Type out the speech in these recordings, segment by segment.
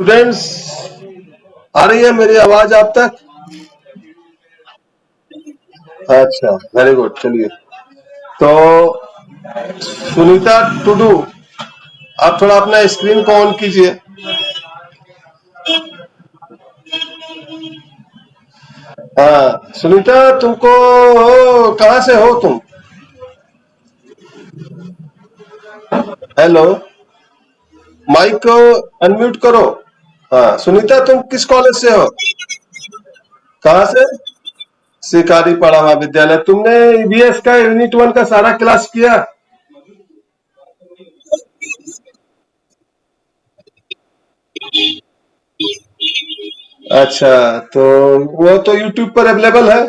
Students, आ रही है मेरी आवाज आप तक? अच्छा, वेरी गुड। चलिए, तो सुनीता टुडू, आप थोड़ा अपना स्क्रीन को ऑन कीजिए। हाँ सुनीता, तुमको कहाँ से हो तुम? हेलो, माइक को अनम्यूट करो। हाँ सुनीता, तुम किस कॉलेज से हो? कहाँ से? शिकारी पड़ा महाविद्यालय। तुमने ईबीएस का यूनिट 1 का सारा क्लास किया? अच्छा, तो वो तो यूट्यूब पर अवेलेबल है।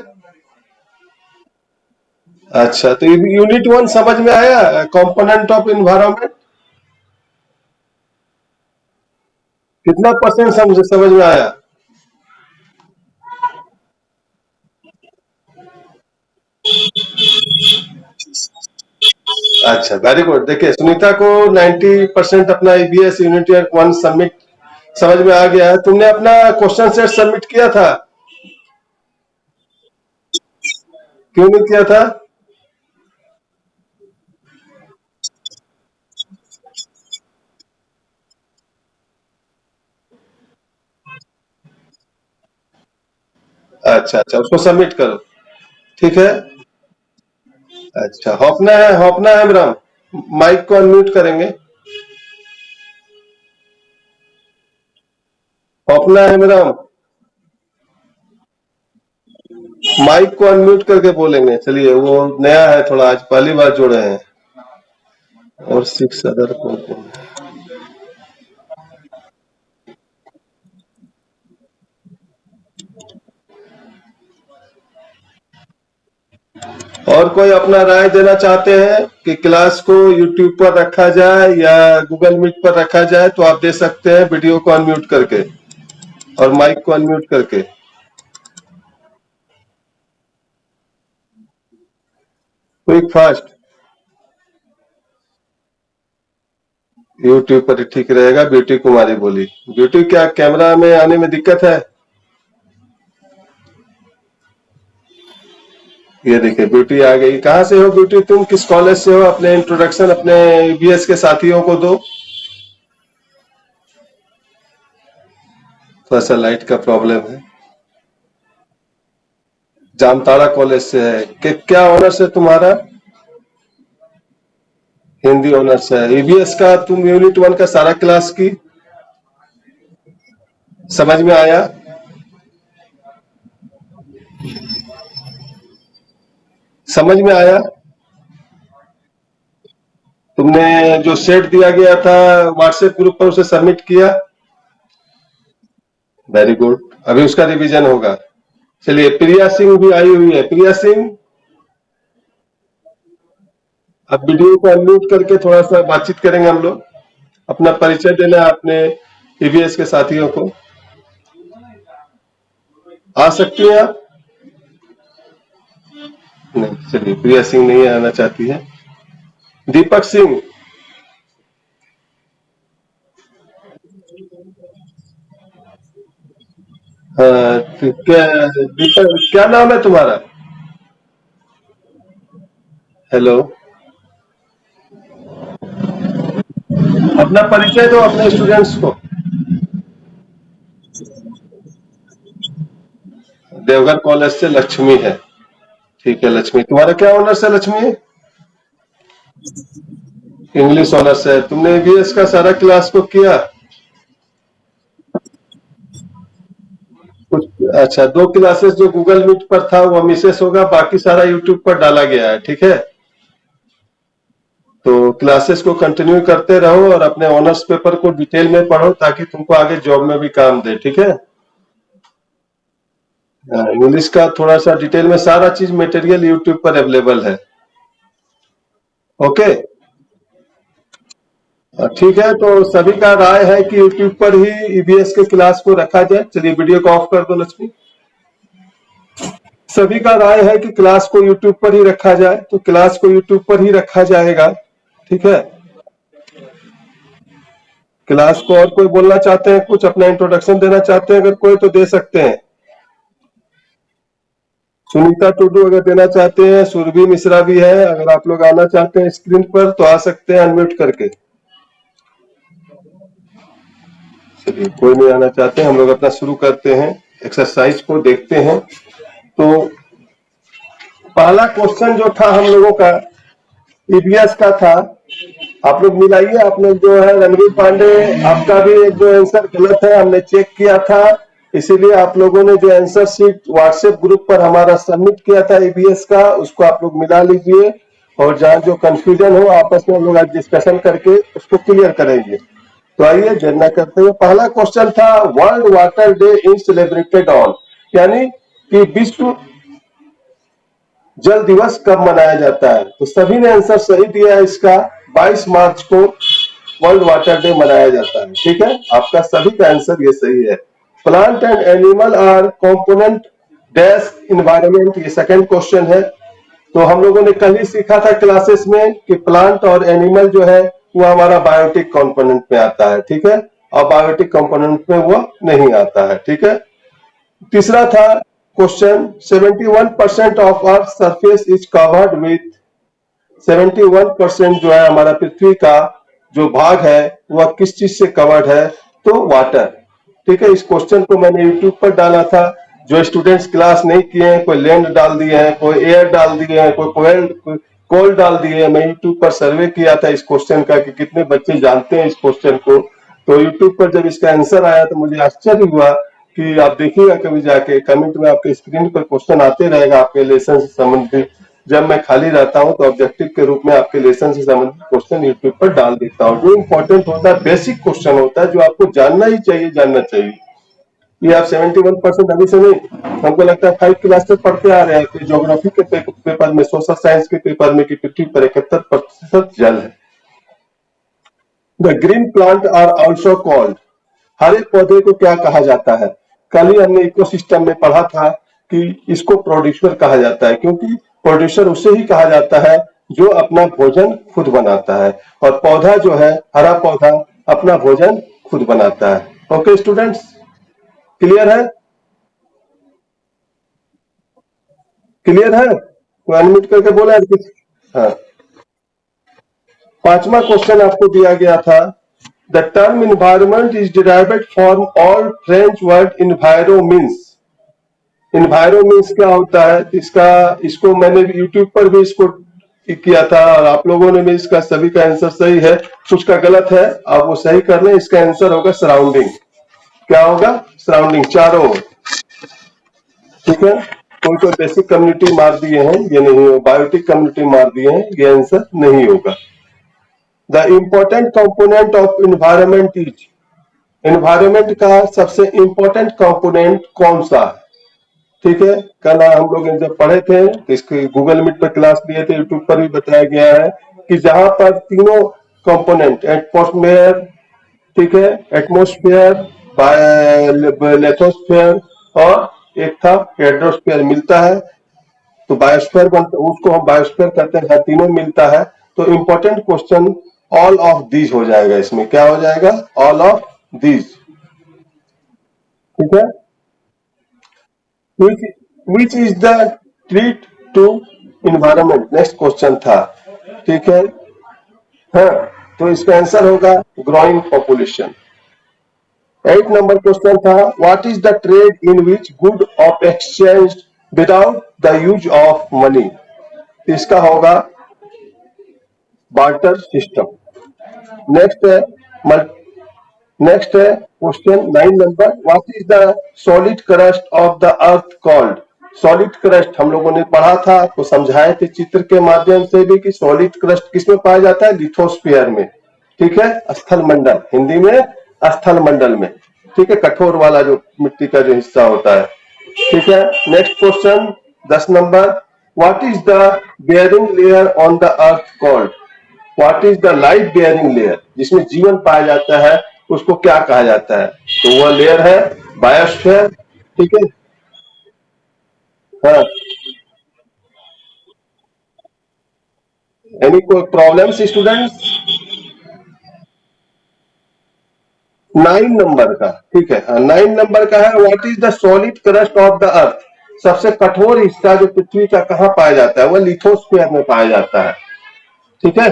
अच्छा, तो यूनिट 1 समझ में आया, कंपोनेंट ऑफ इन्वायरमेंट? कितना परसेंट समझ में आया? अच्छा, वेरी गुड। देखिए, सुनीता को 90% अपना ईबीएस यूनिट 1 सबमिट समझ में आ गया है। तुमने अपना क्वेश्चन सेट सबमिट किया था? क्यों नहीं किया था? अच्छा अच्छा, उसको सबमिट करो। ठीक है। अच्छा, हौपना है मेरा। माइक को अनम्यूट करेंगे। हौपना है मेरा। माइक को अनम्यूट करके बोलेंगे। चलिए, वो नया है थोड़ा, आज पहली बार जोड़े हैं। और 6 अदर को। और कोई अपना राय देना चाहते हैं कि क्लास को यूट्यूब पर रखा जाए या गूगल मीट पर रखा जाए, तो आप दे सकते हैं वीडियो को अनम्यूट करके और माइक को अनम्यूट करके। Quick fast. यूट्यूब पर ही ठीक रहेगा। ब्यूटी कुमारी बोली। ब्यूटी, क्या कैमरा में आने में दिक्कत है? ये देखिए, ब्यूटी आ गई। कहाँ से हो ब्यूटी? तुम किस कॉलेज से हो? अपने इंट्रोडक्शन अपने ईबीएस के साथियों को दो। थोड़ा सा लाइट का प्रॉब्लम है। जामताड़ा कॉलेज से है। क्या ऑनर्स है तुम्हारा? हिंदी ऑनर्स है। ईबीएस का तुम यूनिट 1 का सारा क्लास की समझ में आया? समझ में आया? तुमने जो सेट दिया गया था व्हाट्सएप ग्रुप पर, उसे सबमिट किया? Very good. अभी उसका रिवीजन होगा। चलिए, प्रिया सिंह भी आई हुई है। प्रिया सिंह, अब वीडियो को अनम्यूट करके थोड़ा सा बातचीत करेंगे हम लोग। अपना परिचय देना है अपने ईवीएस के साथियों को। आ सकती हैं आप? नहीं, चलिए, प्रिया सिंह नहीं आना चाहती है। दीपक सिंह। हाँ, तो क्या दीपक, क्या नाम है तुम्हारा? हेलो, अपना परिचय दो अपने स्टूडेंट्स को। देवघर कॉलेज से लक्ष्मी है। ठीक है लक्ष्मी, तुम्हारा क्या ऑनर्स है लक्ष्मी? इंग्लिश ऑनर्स है। तुमने ईवीएस का सारा क्लास को किया? कुछ अच्छा, 2 क्लासेस जो गूगल मीट पर था वो मिसेस होगा, बाकी सारा यूट्यूब पर डाला गया है। ठीक है, तो क्लासेस को कंटिन्यू करते रहो और अपने ऑनर्स पेपर को डिटेल में पढ़ो, ताकि तुमको आगे जॉब में भी काम दे। ठीक है। इंग्लिश का थोड़ा सा डिटेल में सारा चीज मटेरियल यूट्यूब पर अवेलेबल है। ओके। ठीक है, तो सभी का राय है कि यूट्यूब पर ही ईबीएस के क्लास को रखा जाए। चलिए, वीडियो को ऑफ कर दो लक्ष्मी। सभी का राय है कि क्लास को यूट्यूब पर ही रखा जाए, तो क्लास को यूट्यूब पर ही रखा जाएगा। ठीक है। क्लास को और कोई बोलना चाहते हैं, कुछ अपना इंट्रोडक्शन देना चाहते हैं, अगर कोई तो दे सकते हैं। सुनीता टुडू अगर देना चाहते हैं, सुरभि मिश्रा भी है, अगर आप लोग आना चाहते हैं स्क्रीन पर तो आ सकते हैं अनम्यूट करके। चलिए, कोई नहीं आना चाहते, हम लोग अपना शुरू करते हैं, एक्सरसाइज को देखते हैं। तो पहला क्वेश्चन जो था हम लोगों का ईवीएस का था। आप लोग मिलाइए, आप लोग जो है रणवीर पांडे, आपका भी जो आंसर गलत है, हमने चेक किया था, इसीलिए आप लोगों ने जो आंसर शीट व्हाट्सएप ग्रुप पर हमारा सबमिट किया था ईवीएस का, उसको आप लोग मिला लीजिए, और जहां जो कंफ्यूजन हो आपस में हम लोग आज डिस्कशन करके उसको क्लियर करेंगे। तो आइए जनना करते हुए, पहला क्वेश्चन था world water day is celebrated on, यानी कि विश्व जल दिवस कब मनाया जाता है। तो सभी ने आंसर सही दिया है इसका, 22 मार्च को वर्ल्ड वाटर डे मनाया जाता है। ठीक है, आपका सभी का आंसर ये सही है। Plant and animal R component dash environment, ये सेकंड क्वेश्चन है। तो हम लोगों ने कल ही सीखा था क्लासेस में कि प्लांट और एनिमल जो है वो हमारा बायोटिक कंपोनेंट में आता है। ठीक है, और बायोटिक कंपोनेंट में वो नहीं आता है। ठीक है, तीसरा था question 71% of earth surface is covered with, 71% जो है हमारा पृथ्वी का जो भाग है वह किस चीज से कवर्ड है, तो वाटर। ठीक है, इस क्वेश्चन को मैंने यूट्यूब पर डाला था, जो स्टूडेंट्स क्लास नहीं किए हैं, कोई लैंड डाल दिए हैं, कोई एयर डाल दिए हैं, कोई कोल डाल दिए हैं। मैं यूट्यूब पर सर्वे किया था इस क्वेश्चन का कि कितने बच्चे जानते हैं इस क्वेश्चन को। तो यूट्यूब पर जब इसका आंसर आया तो मुझे आश्चर्य हुआ कि आप देखिएगा कभी जाके कमेंट में आपके स्क्रीन पर क्वेश्चन आते रहेगा आपके लेसन से संबंधित। जब मैं खाली रहता हूं तो ऑब्जेक्टिव के रूप में आपके लेसन से संबंधित क्वेश्चन यूट्यूब पर डाल देता हूं। जो इंपॉर्टेंट होता है, बेसिक क्वेश्चन होता है, जो आपको जानना ही चाहिए, जानना चाहिए। ये आप 71% अभी से नहीं, हमको लगता है 5 क्लास से पढ़ते आ रहे हैं कि ज्योग्राफी के पेपर में, सोशल साइंस के पेपर में कि पृथ्वी पर 71% जल है। The green plant are also called, हरे पौधे को क्या कहा जाता है। कल ही हमने इकोसिस्टम में पढ़ा था कि इसको प्रोड्यूसर कहा जाता है, क्योंकि प्रोड्यूसर उसे ही कहा जाता है जो अपना भोजन खुद बनाता है, और पौधा जो है, हरा पौधा अपना भोजन खुद बनाता है। ओके स्टूडेंट्स, क्लियर है? क्लियर है? कोई अनम्यूट करके बोला है कुछ? हाँ, पांचवा क्वेश्चन आपको दिया गया था, the term environment is derived from all French word इन्वायरो means. इन्वायरो means क्या होता है, इसका, इसको मैंने यूट्यूब पर भी इसको किया था, और आप लोगों ने भी इसका सभी का आंसर सही है, कुछ का गलत है, आप वो सही कर लें। इसका आंसर होगा सराउंडिंग। क्या होगा? सराउंडिंग, चारों। ठीक है, कोई तो बेसिक कम्युनिटी मार दिए हैं, ये नहीं हो, बायोटिक कम्युनिटी मार दिए हैं, ये आंसर नहीं होगा। The important component of environment is, environment का सबसे इंपॉर्टेंट कंपोनेंट कौन सा है। ठीक है, कल हम लोग जब पढ़े थे तो इसके गूगल मीट पर क्लास लिए थे, यूट्यूब पर भी बताया गया है कि जहां पर तीनों कंपोनेंट, एटमॉस्फेयर, ठीक है, एटमॉस्फेयर, लेथोस्फेयर, और एक था हेड्रोस्फेयर मिलता है तो बायोस्फीयर बनता, उसको हम बायोस्फीयर कहते हैं, तीनों मिलता है। तो important question all of these हो जाएगा, इसमें क्या हो जाएगा? All of these. ठीक है, which which is the treat to environment, next question था। ठीक है, हाँ, तो इसका आंसर होगा ग्रोइंग पॉपुलेशन। 8 नंबर क्वेश्चन था, what is the trade in which good of exchange without the use of money. इसका होगा बार्टर सिस्टम। नेक्स्ट है नेक्स्ट है question 9 number, what is the solid crust of the earth called. Solid crust हम लोगों ने पढ़ा था, आपको समझाए थे चित्र के माध्यम से भी कि सॉलिड क्रस्ट किसमें पाया जाता है? लिथोस्फीयर में। ठीक है, स्थल मंडल, हिंदी में स्थल मंडल में। ठीक है, कठोर वाला जो मिट्टी का जो हिस्सा होता है। ठीक है, next question 10 number, what is the bearing layer on the earth called. What is the life bearing layer, जिसमें जीवन पाया जाता है, उसको क्या कहा जाता है? तो वह लेयर है बायोस्फीयर। ठीक है, हाँ, एनी कोई प्रॉब्लम्स स्टूडेंट्स? 9 नंबर का, ठीक है, 9 नंबर का है, what is the solid crust of the अर्थ? सबसे कठोर हिस्सा जो पृथ्वी का कहाँ पाया जाता है? वो लिथोस्फीयर में पाया जाता है, ठीक है।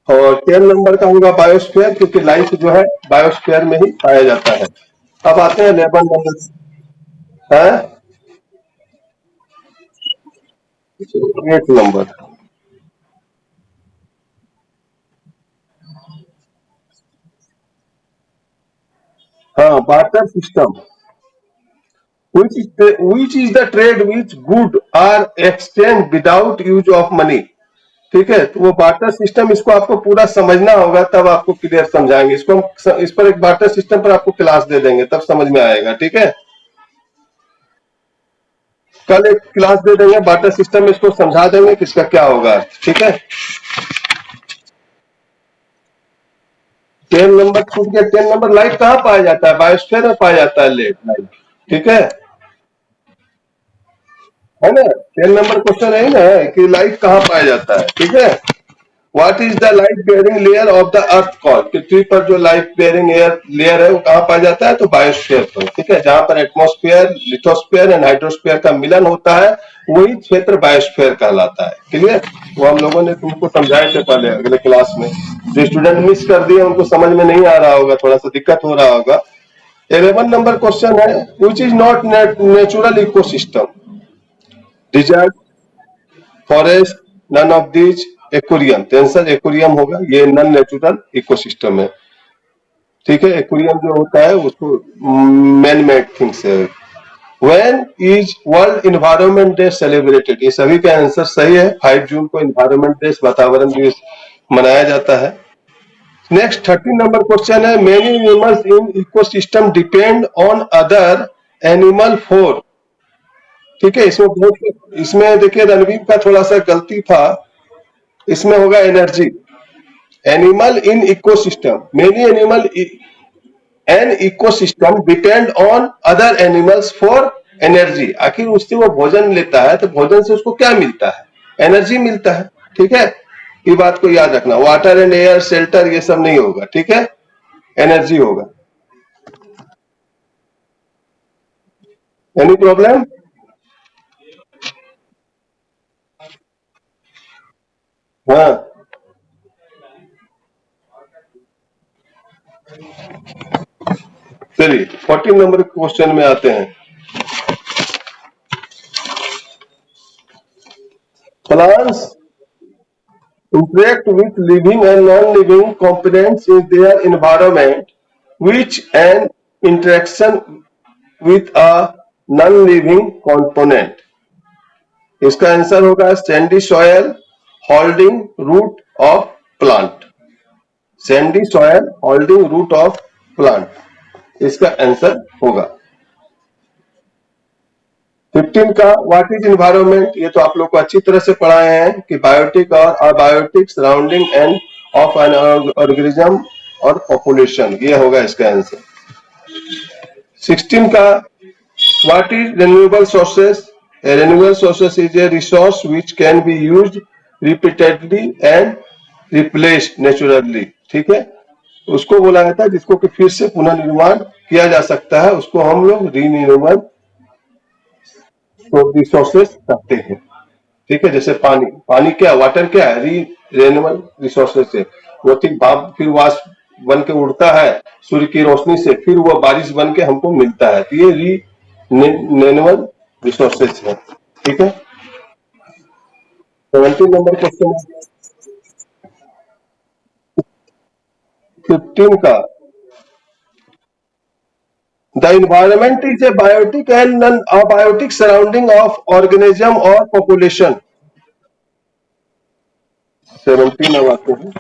और 10 नंबर का होगा बायोस्फीयर, क्योंकि लाइफ जो है बायोस्फीयर में ही पाया जाता है। अब आते हैं 11 नंबर है, 8 नंबर। हाँ, barter system, which is the trade which good are exchanged without use of money। ठीक है, तो वो बार्टर सिस्टम, इसको आपको पूरा समझना होगा, तब आपको क्लियर समझाएंगे इसको हम। इस पर एक बार्टर सिस्टम पर आपको क्लास दे देंगे, तब समझ में आएगा, ठीक है। कल एक क्लास दे देंगे बार्टर सिस्टम में, इसको समझा देंगे कि इसका क्या होगा, ठीक है। 10 नंबर छूट गया। 10 नंबर, लाइट कहाँ पाया जाता है? बायोस्फीयर में पाया जाता है लाइट, ठीक है। है ना, 10 नंबर क्वेश्चन है ना, कि लाइट कहाँ पाया जाता है, ठीक है। What is the light bearing layer of the earth call? पृथ्वी पर जो लाइट बेयरिंग लेयर है वो कहाँ पाया जाता है? तो बायोस्फीयर पर, ठीक है। जहां पर एटमॉस्फेयर, लिथोस्फीयर एंड हाइड्रोस्फीयर का मिलन होता है, वही क्षेत्र बायोस्फीयर कहलाता है, क्लियर। वो हम लोगों ने तुमको समझाए थे पहले अगले क्लास में। जो स्टूडेंट मिस कर दिए उनको समझ में नहीं आ रहा होगा, थोड़ा सा दिक्कत हो रहा होगा। 11 नंबर क्वेश्चन है, which is not natural ecosystem? Desert, forest, none of these, aquarium. तो आंसर एक्वेरियम होगा, ये नॉन नेचुरल इकोसिस्टम है, ठीक है। एक्वेरियम जो होता है उसको मैन मेड थिंग्स है। When is world environment day celebrated? ये सभी का आंसर सही है, 5 जून को इन्वायरमेंट डे, वातावरण दिवस मनाया जाता है। नेक्स्ट 13 नंबर क्वेश्चन है, many animals in ecosystem depend on other animal for. ठीक है, इसमें देखिए रणवीर का थोड़ा सा गलती था, इसमें होगा energy. Animal in ecosystem, many animal an ecosystem depend on other animals for energy. आखिर उससे वो भोजन लेता है, तो भोजन से उसको क्या मिलता है? एनर्जी मिलता है, ठीक है। ये बात को याद रखना, वाटर एंड एयर, शेल्टर, ये सब नहीं होगा, ठीक है, एनर्जी होगा। Any problem? हाँ, चलिए 14 नंबर क्वेश्चन में आते हैं। Plants interact with living and non-living components in their environment, which an interaction with a non-living component। इसका आंसर होगा sandy soil holding root of plant. Sandy soil holding root of plant इसका answer होगा। 15 का what is environment? ये तो आप लोग को अच्छी तरह से पढ़ाए हैं कि बायोटिक और abiotic surrounding end of an organism और पॉपुलेशन, ये होगा इसका आंसर। 16 का what is renewable sources? Renewable sources is a resource which can be used repeatedly and replace naturally. ठीक है, उसको बोला जाता है जिसको कि फिर से पुनर्निर्माण किया जा सकता है, उसको हम लोग रीन्यूएबल रिसोर्सेस कहते हैं। ठीक है, जैसे पानी, पानी क्या, वाटर क्या है, रिन्यूएबल रिसोर्सेस से। वो ठीक भाप फिर वाष्प बन के उड़ता है सूर्य की रोशनी से, फिर वो बारिश बन के हमको मिलता है, तो ये रिन्यूएबल रिसोर्सेस है। ठीक है, 17 नंबर क्वेश्चन, 15 का the environment is a biotic and non abiotic surrounding of organism और पॉपुलेशन। 17 अब आते हैं।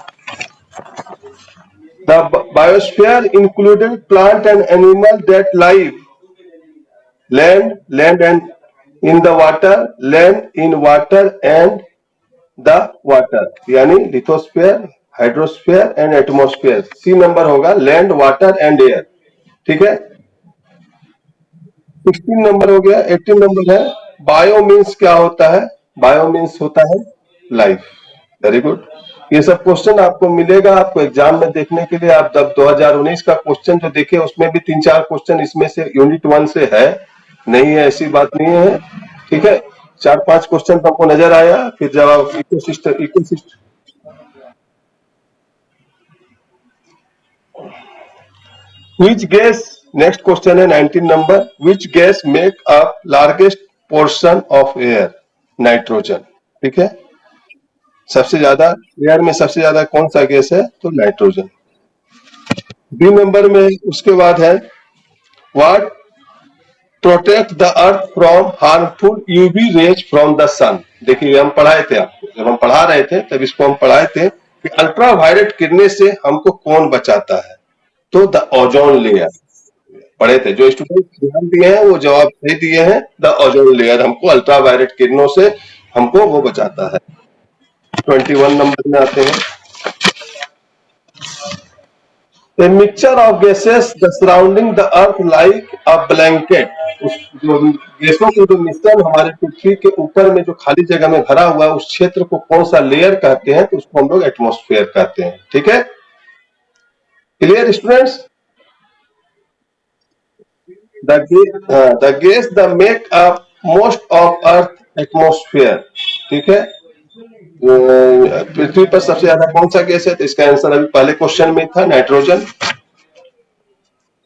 The biosphere included plant and animal that live land and in the water, land in water and the water, यानी lithosphere, hydrosphere and atmosphere. C number होगा land, water and air. ठीक है, 16 number हो गया। 18 number है bio means क्या होता है? बायो मीन्स होता है लाइफ। Very good. ये सब क्वेश्चन आपको मिलेगा, आपको एग्जाम में देखने के लिए। आप जब 2019 का क्वेश्चन जो देखे उसमें भी 3-4 क्वेश्चन इसमें से यूनिट 1 से है, नहीं है ऐसी बात नहीं है, ठीक है। 4-5 क्वेश्चन तो आपको नजर आया। फिर जब आप ecosystem Which gas, next question है 19 number, which gas make up largest portion of air? Nitrogen, ठीक है। सबसे ज्यादा एयर में सबसे ज्यादा कौन सा गैस है? तो नाइट्रोजन। बी नंबर में उसके बाद है what protect the earth from harmful UV rays from the sun. देखिए हम पढ़ाए थे आपको, जब हम पढ़ा रहे थे तब इसको हम पढ़ाए थे कि अल्ट्रा वायलेट किरणें से हमको कौन बचाता है? तो द ओजोन लेयर पढ़े थे। जो स्टूडेंट ध्यान दिए हैं वो जवाब सही दिए हैं। द ओजोन लेयर हमको अल्ट्रा वायलेट किरणों से हमको वो बचाता है। 21 नंबर में आते हैं, A mixture of gases the surrounding the earth like a blanket। जो गैसों के जो मिश्रण हमारे पृथ्वी के ऊपर में जो खाली जगह में भरा हुआ है उस क्षेत्र को कौन सा लेयर कहते हैं? तो उसको हम लोग एटमॉस्फेयर कहते हैं, ठीक है। Clear students? The gas the make up most of earth atmosphere, ठीक है। पृथ्वी पर सबसे ज्यादा कौन सा गैस है? तो इसका आंसर अभी पहले क्वेश्चन में था, नाइट्रोजन,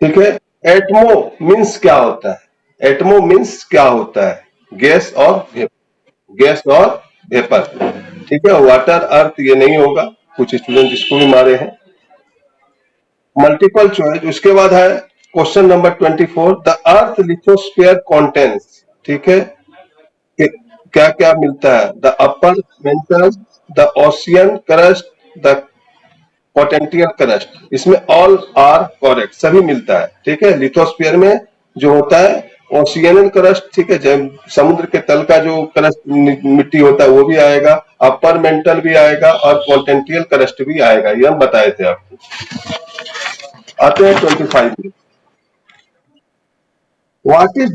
ठीक है। एटमो मीन्स क्या होता है? एटमो मीन्स क्या होता है? गैस और गैस और वेपर, ठीक है। वाटर अर्थ ये नहीं होगा, कुछ स्टूडेंट इसको भी मारे हैं। Multiple choice. उसके बाद है question number 24, the earth lithosphere contains, ठीक है। क्या क्या मिलता है? The upper mantle, the ocean crust, the potential crust. इसमें ऑल आर करेक्ट, सभी मिलता है, ठीक है। लिथोस्फीयर में जो होता है ओशियनल क्रस्ट, ठीक है, जब समुद्र के तल का जो क्रस्ट मिट्टी होता है वो भी आएगा, अपर मेंटल भी आएगा और पोटेंशियल क्रस्ट भी आएगा, ये हम बताए थे आपको। आते हैं 25 में, व्हाट इज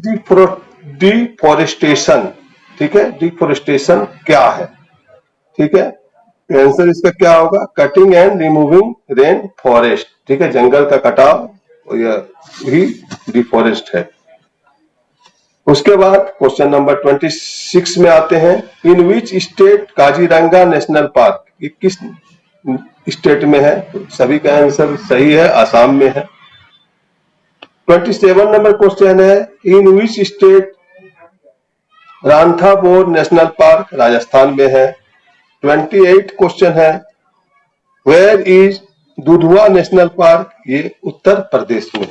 डिफोरेस्टेशन, ठीक है। डिफोरेस्टेशन क्या है, ठीक है। आंसर इसका क्या होगा? Cutting and removing rain forest, ठीक है। जंगल का कटाव ही डिफोरेस्ट है। उसके बाद क्वेश्चन नंबर 26 में आते हैं, in which state Kaziranga national park, ये किस स्टेट में है? तो सभी का आंसर सही है, आसाम में है। 27 नंबर क्वेश्चन है, in which state Ranthambore national park, Rajasthan में है। 28 क्वेश्चन है, where is Dudhwa national park, ये उत्तर प्रदेश में।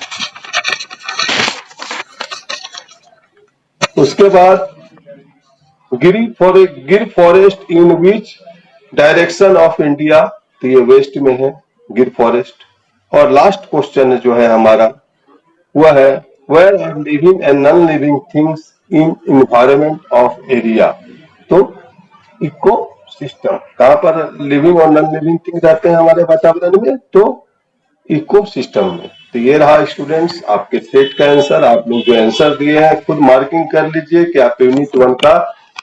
उसके बाद Gir forest in which direction of India, तो ये वेस्ट में है गिर फॉरेस्ट। और लास्ट क्वेश्चन जो है हमारा वह है, where are living and non living things in environment of area, तो इको सिस्टम। कहां पर लिविंग और नॉन लिविंग थिंग रहते हैं हमारे वातावरण में? तो इको सिस्टम में। तो ये रहा स्टूडेंट्स आपके सेट का आंसर। आप लोग जो आंसर दिए हैं खुद मार्किंग कर लीजिए कि आप यूनिट 1 का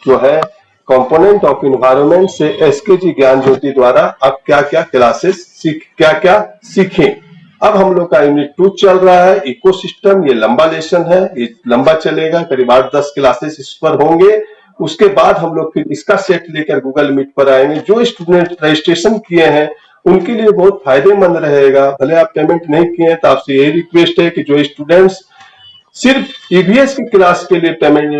जो है कंपोनेंट ऑफ इन्वायरमेंट से एसकेजी ज्ञान ज्योति द्वारा आप क्या क्या क्लासेस सीखें। अब हम लोग का यूनिट 2 चल रहा है, इकोसिस्टम। ये लंबा लेसन है, ये लंबा चलेगा, करीब 8-10 क्लासेस इस पर होंगे। उसके बाद हम लोग फिर इसका सेट लेकर गूगल मीट पर आएंगे। जो स्टूडेंट रजिस्ट्रेशन किए हैं उनके लिए बहुत फायदेमंद रहेगा। भले आप पेमेंट नहीं किए हैं तो आपसे यही रिक्वेस्ट है कि जो स्टूडेंट्स सिर्फ ईवीएस की क्लास के लिए पेमेंट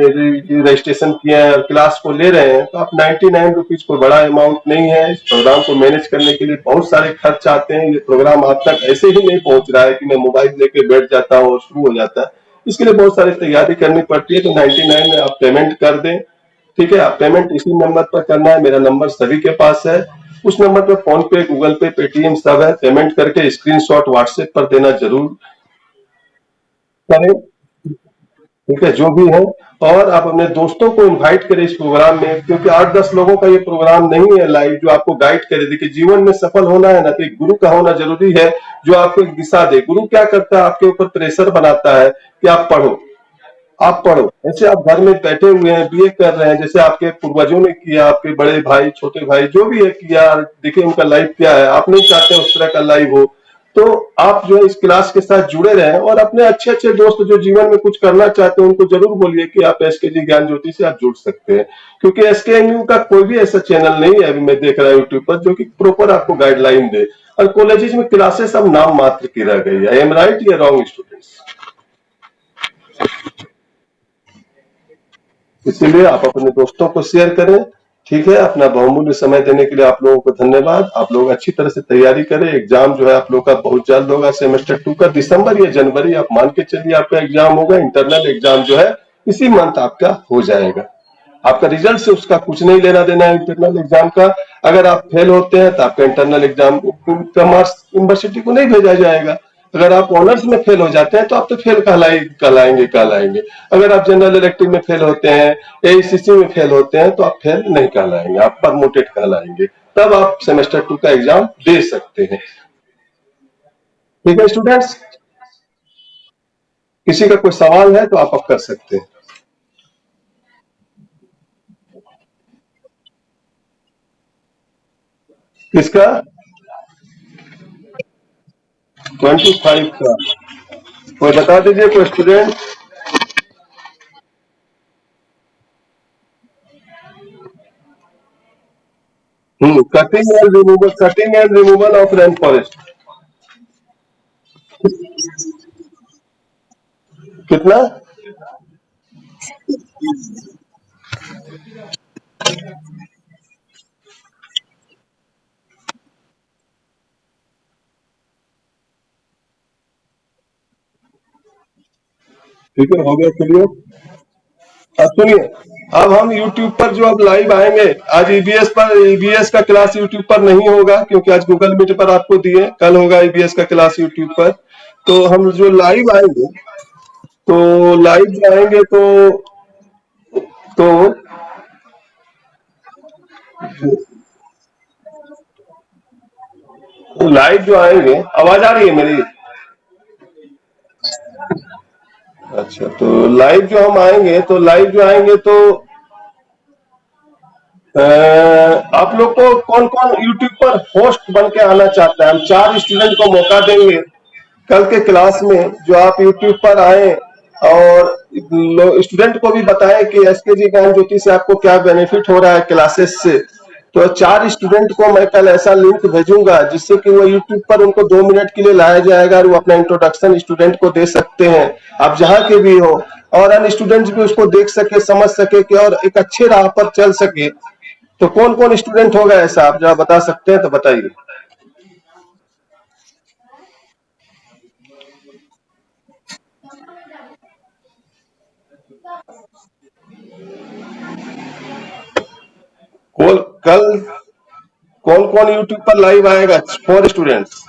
रजिस्ट्रेशन किए हैं और क्लास को ले रहे हैं, तो आप 99 रुपीज कोई बड़ा अमाउंट नहीं है। इस प्रोग्राम को मैनेज करने के लिए बहुत सारे खर्च आते हैं। ये प्रोग्राम आप तक ऐसे ही नहीं पहुंच रहा है कि मैं मोबाइल लेके बैठ जाता हूँ और शुरू हो जाता है। इसके लिए बहुत सारी तैयारी करनी पड़ती है। तो 99 में आप पेमेंट कर दें, ठीक है। आप पेमेंट इसी नंबर पर करना है, मेरा नंबर सभी के पास है। उस नंबर पर फोन पे, गूगल पे, पेटीएम सब है। पेमेंट करके स्क्रीनशॉट व्हाट्सएप पर देना जरूर करें, ठीक है, जो भी है। और आप अपने दोस्तों को इनवाइट करें इस प्रोग्राम में, क्योंकि 8-10 लोगों का ये प्रोग्राम नहीं है लाइव जो आपको गाइड करे। देखिए जीवन में सफल होना है ना, तो एक गुरु का होना जरूरी है जो आपको एक दिशा दे। गुरु क्या करता है? आपके ऊपर प्रेशर बनाता है कि आप पढ़ो, आप पढ़ो। ऐसे आप घर में बैठे हुए हैं, बीए कर रहे हैं, जैसे आपके पूर्वजों ने किया, आपके बड़े भाई, छोटे भाई जो भी है किया, देखिए उनका लाइफ क्या है, आप नहीं चाहते उस तरह का लाइफ हो। तो आप जो है इस क्लास के साथ जुड़े रहें और अपने अच्छे अच्छे दोस्त जो जीवन में कुछ करना चाहते हैं उनको जरूर बोलिए कि आप एसके जी ज्ञान ज्योति से आप जुड़ सकते हैं। क्योंकि एसके का कोई भी ऐसा चैनल नहीं है अभी मैं देख रहा हूँ यूट्यूब पर जो कि प्रॉपर आपको गाइडलाइन दे। और कॉलेजेस में क्लासेस अब नाम मात्र की रह गई है। आई एम राइट या रॉन्ग स्टूडेंट्स? इसीलिए आप अपने दोस्तों को शेयर करें। ठीक है, अपना बहुमूल्य समय देने के लिए आप लोगों को धन्यवाद। आप लोग अच्छी तरह से तैयारी करें। एग्जाम जो है आप लोग का बहुत जल्द होगा, सेमेस्टर 2 का दिसंबर या जनवरी आप मान के चलिए आपका एग्जाम होगा। इंटरनल एग्जाम जो है इसी मंथ आपका हो जाएगा। आपका रिजल्ट से उसका कुछ नहीं लेना देना है इंटरनल एग्जाम का। अगर आप फेल होते हैं तो आपका इंटरनल एग्जाम का मार्क्स यूनिवर्सिटी को नहीं भेजा जाएगा। अगर आप ऑनर्स में फेल हो जाते हैं तो आप तो फेल कहलाएंगे कहलाएंगे। अगर आप जनरल इलेक्टिव में फेल होते हैं, एसीसी में फेल होते हैं तो आप फेल नहीं कहलाएंगे, आप प्रमोटेड कहलाएंगे। तब आप सेमेस्टर 2 का एग्जाम दे सकते हैं। ठीक है स्टूडेंट्स, किसी का कोई सवाल है तो आप अब कर सकते हैं। किसका? 25 का? कोई बता दीजिए, कोई student. Cutting and removal of rain forest. कितना? ठीक है, हो गया क्लियर। अब सुनिए, अब हम YouTube पर जो अब लाइव आएंगे, आज ईबीएस पर, ईबीएस का क्लास YouTube पर नहीं होगा क्योंकि आज गूगल मीट पर आपको दिए, कल होगा ईबीएस का क्लास YouTube पर। तो हम जो लाइव आएंगे, तो लाइव जो आएंगे तो लाइव जो आएंगे, आवाज आ रही है मेरी? अच्छा, तो लाइव जो हम आएंगे, तो लाइव जो आएंगे तो आप लोग को कौन कौन यूट्यूब पर होस्ट बन के आना चाहता है? हम 4 स्टूडेंट को मौका देंगे कल के क्लास में, जो आप यूट्यूब पर आए और स्टूडेंट को भी बताएं कि एसके जी ज्ञान ज्योति से आपको क्या बेनिफिट हो रहा है क्लासेस से। तो 4 स्टूडेंट को मैं कल ऐसा लिंक भेजूंगा जिससे कि वो यूट्यूब पर उनको 2 मिनट के लिए लाया जाएगा और वो अपना इंट्रोडक्शन स्टूडेंट को दे सकते हैं, आप जहां के भी हो। और अन्य स्टूडेंट्स भी उसको देख सके, समझ सके कि और एक अच्छे राह पर चल सके। तो कौन कौन स्टूडेंट होगा ऐसा, आप जरा बता सकते हैं तो बताइए। कल कल कौन कौन यूट्यूब पर लाइव आएगा? 4 स्टूडेंट्स।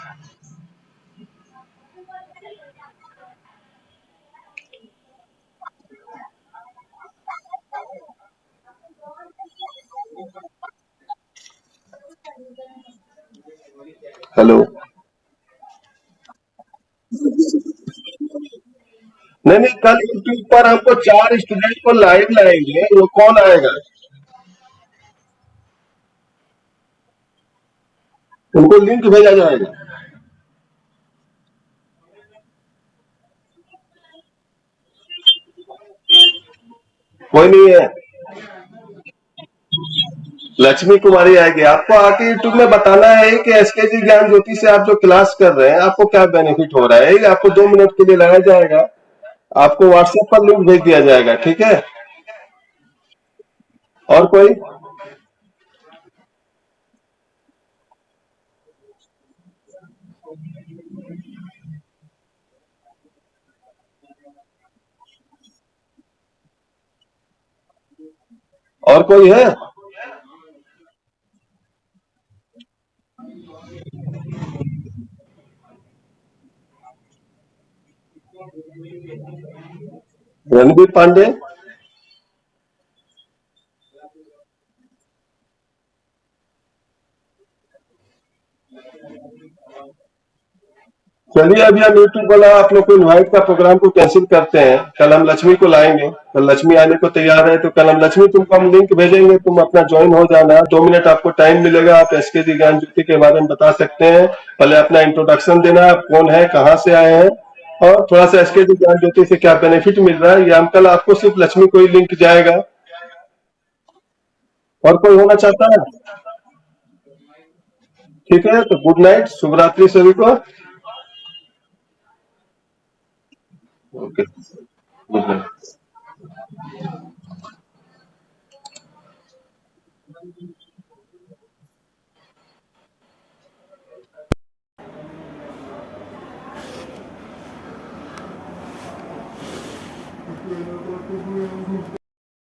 हेलो? नहीं नहीं, कल यूट्यूब पर हमको 4 स्टूडेंट को लाइव लाएंगे, वो कौन आएगा? उनको लिंक भेजा जाएगा? कोई नहीं है? लक्ष्मी कुमारी आएगी। आपको आके यूट्यूब में बताना है कि एसके जी ज्ञान ज्योति से आप जो क्लास कर रहे हैं आपको क्या बेनिफिट हो रहा है। आपको 2 मिनट के लिए लगाया जाएगा, आपको व्हाट्सएप पर लिंक भेज दिया जाएगा। ठीक है? और कोई? और कोई है? रणबीर पांडे? चलिए अभी हम यूट्यूब वाला आप लोग को इनवाइट का प्रोग्राम को कैंसिल करते हैं। कल हम लक्ष्मी को लाएंगे, कल लक्ष्मी आने को तैयार है, तो कल हम लक्ष्मी तुमको हम लिंक भेजेंगे, तुम अपना ज्वाइन हो जाना। 2 मिनट आपको टाइम मिलेगा, आप एसके जी ज्ञान ज्योति के बारे में बता सकते हैं। पहले अपना इंट्रोडक्शन देना, आप कौन है, कहाँ से आए हैं, और थोड़ा सा एसके जी ज्ञान ज्योति से क्या बेनिफिट मिल रहा है। या हम कल आपको सिर्फ लक्ष्मी को ही लिंक जाएगा, और कोई होना चाहता है? ठीक है, तो गुड नाइट, शुभ रात्रि सभी को। Okay, good night.